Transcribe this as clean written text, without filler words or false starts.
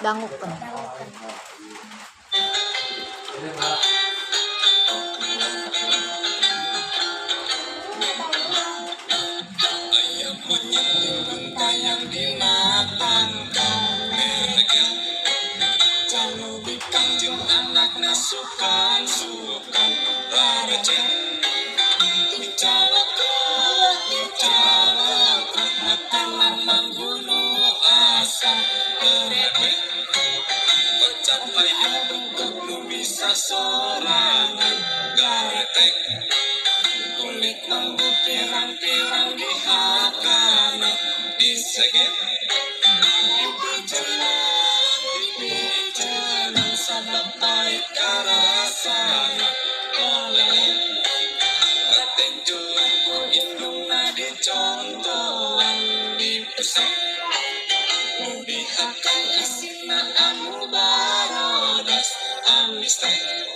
Dangukan. Ayam menyentuh rentah yang dimatangkan mereka Jauh di kanjeng anaknya sukan Rarajin Bicarakan Hataman bunuh asa Berat Percapai untuk lu bisa sorangan Garetek Kulit mambu pirang-pirang di hakana Disegit Dipijenan sabab pahit karasana Kalain Ratinjuan indungna dicontohan Dipesek Nubi akan isina anu barodas Amistek